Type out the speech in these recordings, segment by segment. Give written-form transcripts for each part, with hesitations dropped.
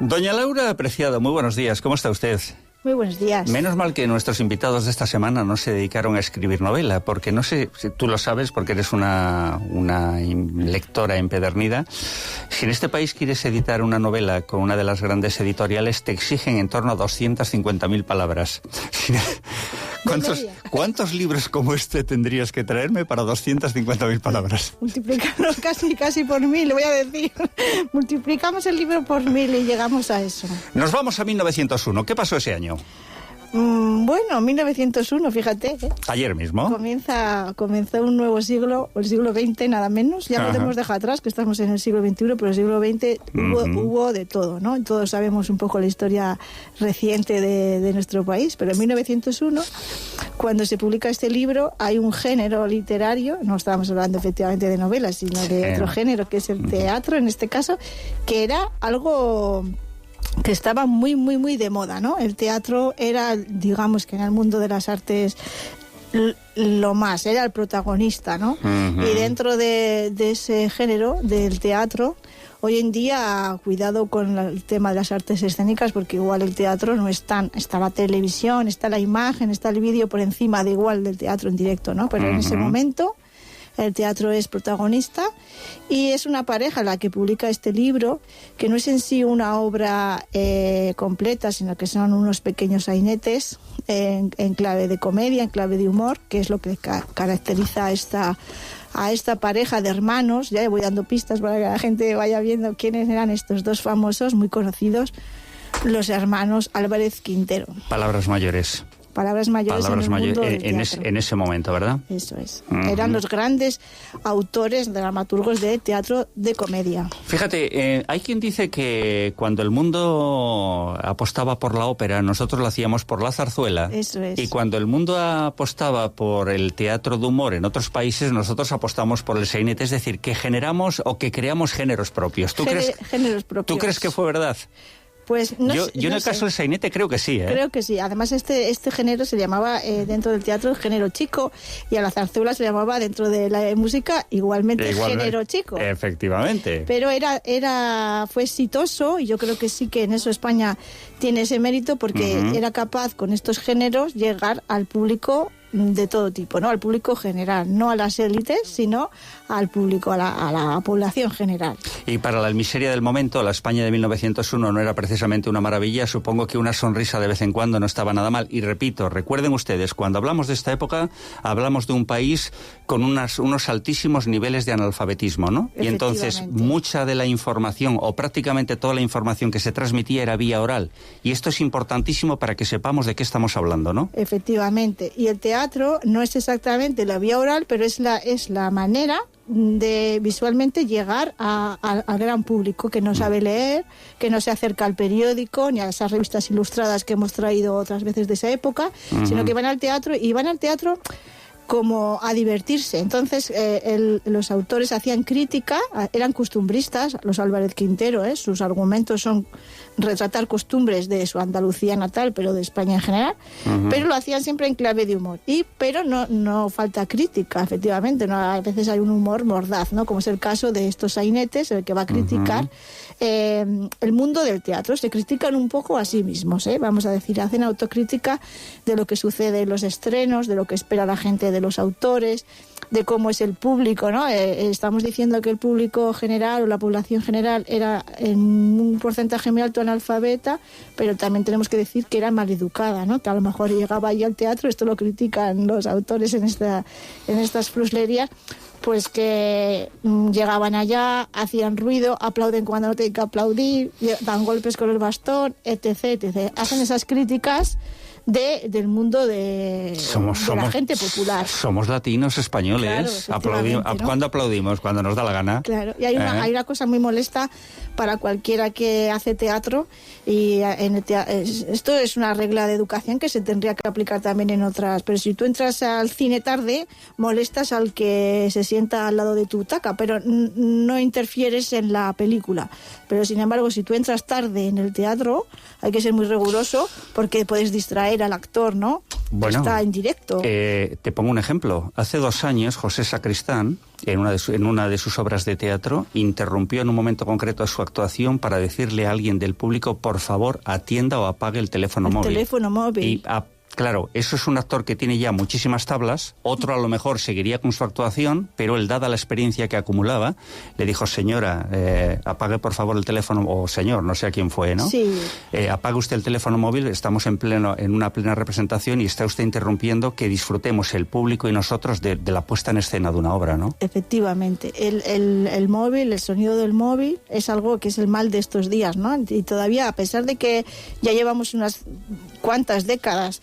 Doña Laura Preciado, muy buenos días. ¿Cómo está usted? Muy buenos días. Menos mal que nuestros invitados de esta semana no se dedicaron a escribir novela, porque no sé si tú lo sabes, porque eres una lectora empedernida. Si en este país quieres editar una novela con una de las grandes editoriales, te exigen en torno a 250.000 palabras. ¿Cuántos libros como este tendrías que traerme para 250.000 palabras? Multiplicamos casi por 1000, voy a decir. Multiplicamos el libro por 1000 y llegamos a eso. Nos vamos a 1901. ¿Qué pasó ese año? Bueno, 1901, fíjate. Ayer mismo. Comenzó un nuevo siglo, el siglo XX, nada menos. Ya podemos dejar atrás, que estamos en el siglo XXI, pero el siglo XX hubo de todo, ¿no? Todos sabemos un poco la historia reciente de nuestro país, pero en 1901, cuando se publica este libro, hay un género literario, no estábamos hablando efectivamente de novelas, sino de otro género, que es el teatro, en este caso, que era algo que estaba muy, muy, muy de moda, ¿no? El teatro era, digamos que en el mundo de las artes, lo más, era el protagonista, ¿no? Y dentro de ese género, del teatro, hoy en día, cuidado con el tema de las artes escénicas, porque igual el teatro no es tan... Está la televisión, está la imagen, está el vídeo por encima de igual del teatro en directo, ¿no? Pero en ese momento el teatro es protagonista y es una pareja la que publica este libro, que no es en sí una obra completa, sino que son unos pequeños sainetes en clave de comedia, en clave de humor, que es lo que caracteriza a esta pareja de hermanos. Ya voy dando pistas para que la gente vaya viendo quiénes eran estos dos famosos, muy conocidos, los hermanos Álvarez Quintero. Palabras mayores. Palabras mayores en ese momento, ¿verdad? Eso es. Eran los grandes autores, dramaturgos de teatro de comedia. Fíjate, hay quien dice que cuando el mundo apostaba por la ópera, nosotros lo hacíamos por la zarzuela. Eso es. Y cuando el mundo apostaba por el teatro de humor en otros países, nosotros apostamos por el sainete, es decir, que generamos o que creamos géneros propios. Géneros propios. ¿Tú crees que fue verdad? Pues yo en el caso del sainete creo que sí, ¿eh? Creo que sí. Además, este género se llamaba dentro del teatro el género chico, y a la zarzuela se llamaba dentro de la música igualmente género chico. Efectivamente. Pero fue exitoso, y yo creo que sí que en eso España tiene ese mérito, porque era capaz con estos géneros llegar al público de todo tipo, ¿no? Al público general, no a las élites, sino al público, a la población general. Y para la miseria del momento, la España de 1901 no era precisamente una maravilla. Supongo que una sonrisa de vez en cuando no estaba nada mal. Y repito, recuerden ustedes, cuando hablamos de esta época, hablamos de un país con unos altísimos niveles de analfabetismo, ¿no? Y entonces mucha de la información, o prácticamente toda la información que se transmitía, era vía oral. Y esto es importantísimo para que sepamos de qué estamos hablando, ¿no? Efectivamente. Y el teatro no es exactamente la vía oral, pero es la manera de visualmente llegar al gran público que no sabe leer, que no se acerca al periódico ni a esas revistas ilustradas que hemos traído otras veces de esa época, sino que van al teatro como a divertirse. Entonces los autores hacían crítica, eran costumbristas, los Álvarez Quintero, sus argumentos son retratar costumbres de su Andalucía natal, pero de España en general, pero lo hacían siempre en clave de humor. Pero no falta crítica, efectivamente, ¿no? A veces hay un humor mordaz, ¿no? Como es el caso de estos sainetes, el que va a criticar el mundo del teatro. Se critican un poco a sí mismos, vamos a decir, hacen autocrítica de lo que sucede en los estrenos, de lo que espera la gente de los autores, de cómo es el público, ¿no? Estamos diciendo que el público general o la población general era en un porcentaje muy alto analfabeta, pero también tenemos que decir que era maleducada, ¿no? Que a lo mejor llegaba ahí al teatro, esto lo critican los autores en estas fruslerías, pues que llegaban allá, hacían ruido, aplauden cuando no tienen que aplaudir, dan golpes con el bastón, etc. Hacen esas críticas del mundo de la gente popular. Somos latinos españoles. Claro, ¿no? ¿Cuándo aplaudimos? Cuando nos da la gana. Claro, y hay una cosa muy molesta para cualquiera que hace teatro, y esto es una regla de educación que se tendría que aplicar también en otras, pero si tú entras al cine tarde, molestas al que se sienta al lado de tu butaca, pero no interfieres en la película. Pero sin embargo, si tú entras tarde en el teatro, hay que ser muy riguroso, porque puedes distraer al actor, ¿no? Bueno, está en directo. Te pongo un ejemplo. Hace 2 años, José Sacristán en una de sus obras de teatro, interrumpió en un momento concreto su actuación para decirle a alguien del público, por favor, atienda o apague el teléfono móvil. Teléfono móvil. Y claro, eso es un actor que tiene ya muchísimas tablas, otro a lo mejor seguiría con su actuación, pero él, dada la experiencia que acumulaba, le dijo, señora, apague por favor el teléfono, o señor, no sé a quién fue, ¿no? Sí. Apague usted el teléfono móvil, estamos en una plena representación y está usted interrumpiendo que disfrutemos el público y nosotros de la puesta en escena de una obra, ¿no? Efectivamente, el móvil, el sonido del móvil es algo que es el mal de estos días, ¿no? Y todavía, a pesar de que ya llevamos unas cuantas décadas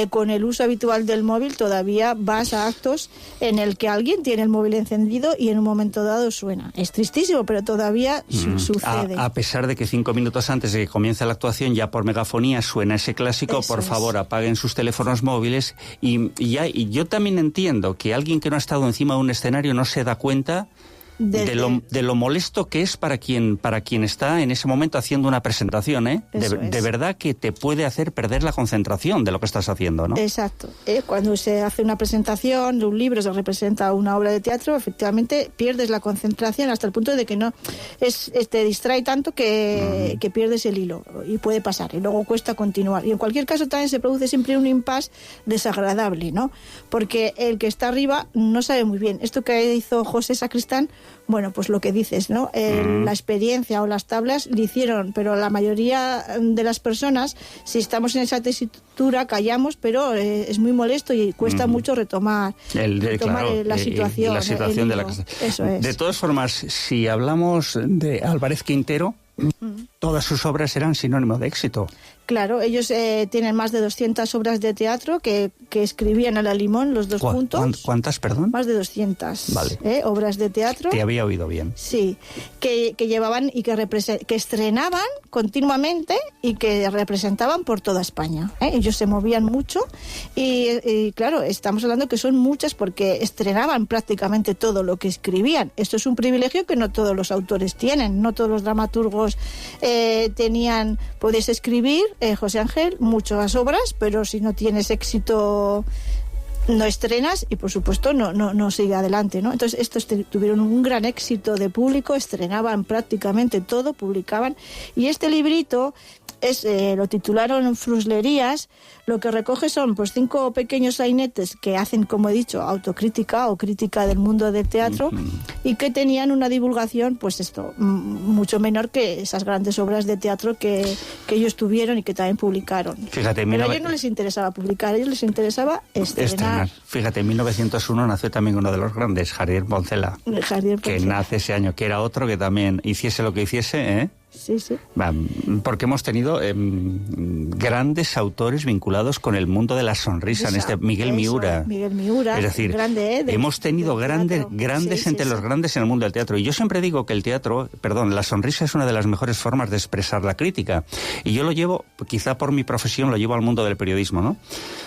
con el uso habitual del móvil, todavía vas a actos en el que alguien tiene el móvil encendido y en un momento dado suena. Es tristísimo, pero todavía sucede. A pesar de que 5 minutos antes de que comience la actuación, ya por megafonía suena ese clásico, por favor, apaguen sus teléfonos móviles. Y yo también entiendo que alguien que no ha estado encima de un escenario no se da cuenta de lo molesto que es para quien está en ese momento haciendo una presentación, ¿eh? De verdad que te puede hacer perder la concentración de lo que estás haciendo, ¿no? Exacto. Cuando se hace una presentación de un libro, se representa una obra de teatro, efectivamente pierdes la concentración hasta el punto de que no te distrae tanto que pierdes el hilo, y puede pasar, y luego cuesta continuar. Y en cualquier caso también se produce siempre un impasse desagradable, ¿no? Porque el que está arriba no sabe muy bien. Esto que hizo José Sacristán, bueno, pues lo que dices, ¿no? La experiencia o las tablas le hicieron, pero la mayoría de las personas, si estamos en esa tesitura, callamos, pero es muy molesto y cuesta mucho retomar la situación. La situación de la que... Eso es. De todas formas, si hablamos de Álvarez Quintero, todas sus obras eran sinónimo de éxito. Claro, ellos tienen más de 200 obras de teatro que escribían a la limón, los dos juntos. ¿Cuántas, perdón? Más de 200 obras de teatro. Te había oído bien. Sí, que llevaban y que estrenaban continuamente y que representaban por toda España. Ellos se movían mucho y claro, estamos hablando que son muchas porque estrenaban prácticamente todo lo que escribían. Esto es un privilegio que no todos los autores tienen, no todos los dramaturgos puedes escribir, José Ángel, muchas obras, pero si no tienes éxito no estrenas y por supuesto no sigue adelante, ¿no? Entonces estos tuvieron un gran éxito de público, estrenaban prácticamente todo, publicaban, y este librito lo titularon Fruslerías. Lo que recoge son pues 5 pequeños sainetes que hacen, como he dicho, autocrítica o crítica del mundo del teatro, y que tenían una divulgación, pues mucho menor que esas grandes obras de teatro que ellos tuvieron y que también publicaron. Fíjate, pero a ellos no les interesaba publicar, a ellos les interesaba estrenar. Fíjate, en 1901 nació también uno de los grandes, Javier Poncela, que nace ese año, que era otro que también hiciese lo que hiciese, ¿eh? Sí, sí. Porque hemos tenido grandes autores vinculados con el mundo de la sonrisa, Miguel Miura. Es decir, grande, hemos tenido grandes entre los grandes en el mundo del teatro. Y yo siempre digo que el teatro, la sonrisa es una de las mejores formas de expresar la crítica. Y yo lo llevo, quizá por mi profesión, lo llevo al mundo del periodismo, ¿no?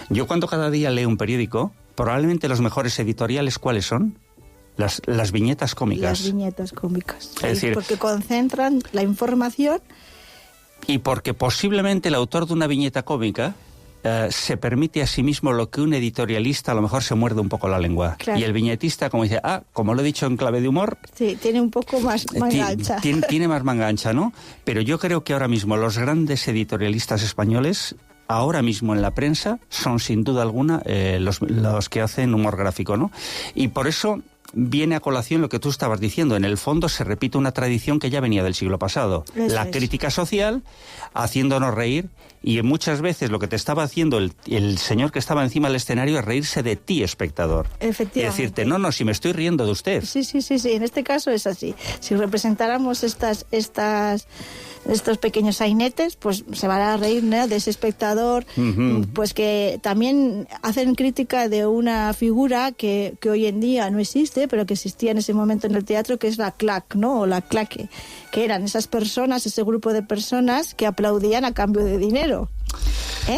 Yo cuando cada día leo un periódico, probablemente los mejores editoriales, ¿cuáles son? Las viñetas cómicas. Las viñetas cómicas. Es decir, porque concentran la información. Y porque posiblemente el autor de una viñeta cómica se permite a sí mismo lo que un editorialista a lo mejor se muerde un poco la lengua. Claro. Y el viñetista, como dice, como lo he dicho en clave de humor... Sí, tiene un poco más manga ancha. Tiene más manga ancha, ¿no? Pero yo creo que ahora mismo los grandes editorialistas españoles, ahora mismo en la prensa, son sin duda alguna los que hacen humor gráfico, ¿no? Y por eso viene a colación lo que tú estabas diciendo. En el fondo se repite una tradición que ya venía del siglo pasado. La crítica social, haciéndonos reír, y muchas veces lo que te estaba haciendo el señor que estaba encima del escenario es reírse de ti, espectador. Efectivamente. Y decirte, no, si me estoy riendo de usted. Sí, en este caso es así. Si representáramos estos pequeños sainetes, pues se van a reír, ¿no?, de ese espectador, pues que también hacen crítica de una figura que hoy en día no existe, pero que existía en ese momento en el teatro, que es la clac, ¿no?, o la claque, que eran esas personas, ese grupo de personas que aplaudían a cambio de dinero.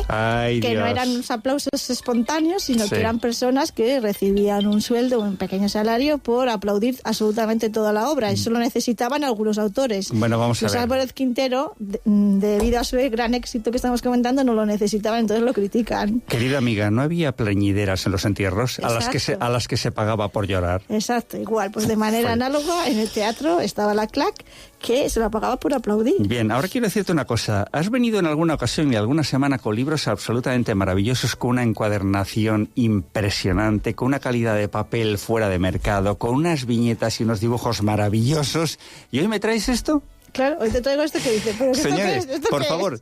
Ay, que Dios. no eran unos aplausos espontáneos, sino Sí. que eran personas que recibían un sueldo o un pequeño salario por aplaudir absolutamente toda la obra. Eso lo necesitaban algunos autores. Bueno, vamos a Los ver. Álvarez Quintero, debido a su gran éxito que estamos comentando, no lo necesitaban, entonces lo critican. Querida amiga, ¿no había plañideras en los entierros a las que se pagaba por llorar? Exacto, igual, pues de manera análoga en el teatro estaba la CLAC, que se la pagaba por aplaudir. Bien, ahora quiero decirte una cosa. Has venido en alguna ocasión y alguna semana con libros absolutamente maravillosos, con una encuadernación impresionante, con una calidad de papel fuera de mercado, con unas viñetas y unos dibujos maravillosos. ¿Y hoy me traes esto? Claro, hoy te traigo esto que dice. Pero Señores, por favor,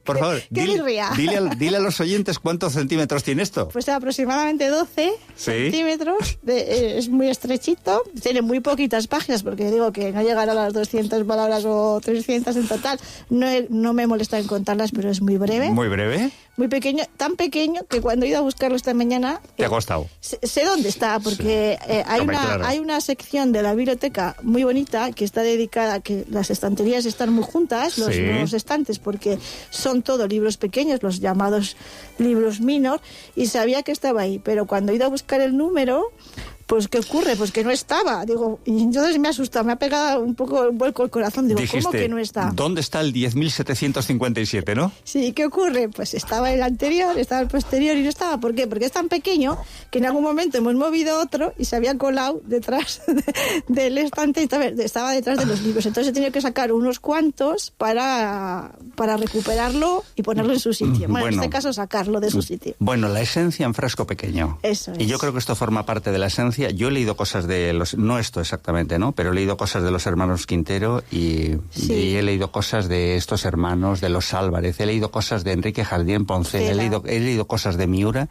¿Qué birria? dile a los oyentes cuántos centímetros tiene esto. Pues aproximadamente 12 centímetros, es muy estrechito, tiene muy poquitas páginas, porque digo que no llegará a las 200 palabras o 300 en total. No me molesta en contarlas, pero es muy breve. Muy breve. Muy pequeño, tan pequeño que cuando he ido a buscarlo esta mañana... Te ha costado. Sé dónde está, porque hay una sección de la biblioteca muy bonita que está dedicada a que las estanterías están muy juntas, los estantes, porque son todos libros pequeños, los llamados libros minor, y sabía que estaba ahí, pero cuando he ido a buscar el número... Pues, ¿qué ocurre? Pues que no estaba. Digo, y entonces me asusta, me ha pegado un poco un vuelco el corazón. Digo, Dijiste, ¿cómo que no está? ¿dónde está el 10.757, no? Sí, ¿qué ocurre? Pues estaba el anterior, estaba el posterior y no estaba. ¿Por qué? Porque es tan pequeño que en algún momento hemos movido otro y se había colado detrás del estante, estaba detrás de los libros. Entonces he tenido que sacar unos cuantos para recuperarlo y ponerlo en su sitio. Bueno, en este caso sacarlo de su sitio. Bueno, la esencia en frasco pequeño. Eso es. Y yo creo que esto forma parte de la esencia. Yo he leído cosas de no esto exactamente, ¿no? Pero he leído cosas de los hermanos Quintero y he leído cosas de estos hermanos, de los Álvarez, he leído cosas de Enrique Jardín Ponce, he leído cosas de Miura.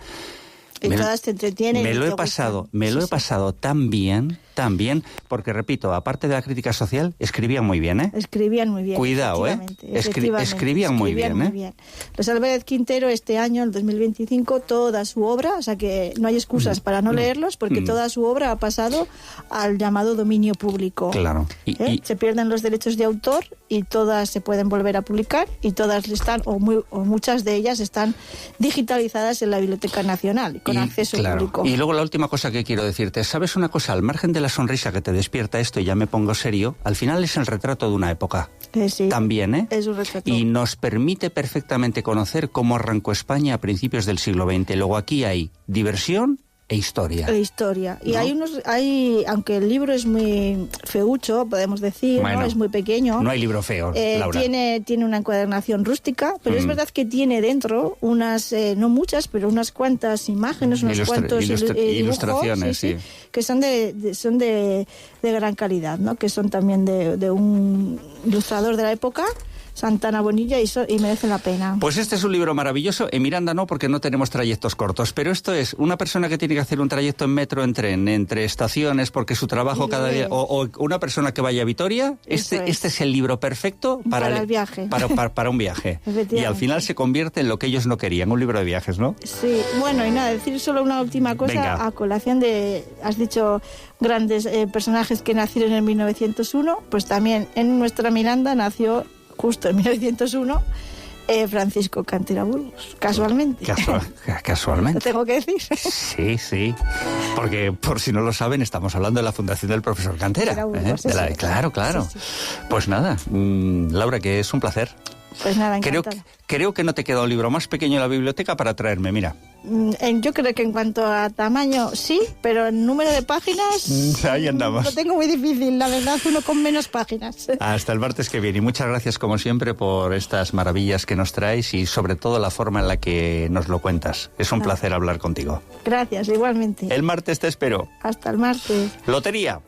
Y todas te entretienen. Me lo he pasado tan bien, porque repito, aparte de la crítica social, escribían muy bien, ¿eh? Escribían muy bien. Cuidado, escribían muy bien. Los Álvarez Quintero este año, el 2025, toda su obra, o sea que no hay excusas para no leerlos, porque toda su obra ha pasado al llamado dominio público. Claro. Se pierden los derechos de autor y todas se pueden volver a publicar y todas están, o muchas de ellas están digitalizadas en la Biblioteca Nacional, con acceso público. Y luego la última cosa que quiero decirte, ¿sabes una cosa? Al margen de la sonrisa que te despierta esto, y ya me pongo serio, al final es el retrato de una época. Sí, también, ¿eh? Es un retrato. Y nos permite perfectamente conocer cómo arrancó España a principios del siglo XX. Luego aquí hay diversión e historia. Y ¿no? Aunque el libro es muy feucho, podemos decir, bueno, ¿no? Es muy pequeño. No hay libro feo, Laura. Tiene una encuadernación rústica, pero es verdad que tiene dentro unas, no muchas, pero unas cuantas imágenes, unos cuantos ilustraciones, dibujos, que son de gran calidad, ¿no? Que son también de un ilustrador de la época, Santana Bonilla, y merece la pena. Pues este es un libro maravilloso. En Miranda no, porque no tenemos trayectos cortos, pero esto es una persona que tiene que hacer un trayecto en metro, en tren, entre estaciones, porque su trabajo cada día, o una persona que vaya a Vitoria, este es el libro perfecto para el viaje. Para un viaje. Y al final se convierte en lo que ellos no querían, un libro de viajes, ¿no? Sí, bueno, y nada, decir solo una última cosa. Venga. A colación has dicho grandes personajes que nacieron en 1901, pues también en nuestra Miranda nació justo en 1901, Francisco Cantera Burgos, casualmente. Casualmente. ¿Lo tengo que decir? Sí. Porque, por si no lo saben, estamos hablando de la fundación del profesor Cantera. Burgos, claro. Sí. Pues nada, Laura, que es un placer. Pues nada, encantada. Creo que no te queda un libro más pequeño en la biblioteca para traerme, mira. Yo creo que en cuanto a tamaño, sí, pero en número de páginas... Ahí andamos. Lo tengo muy difícil, la verdad, uno con menos páginas. Hasta el martes que viene. Y muchas gracias, como siempre, por estas maravillas que nos traes y sobre todo la forma en la que nos lo cuentas. Es un placer hablar contigo. Gracias, igualmente. El martes te espero. Hasta el martes. Lotería.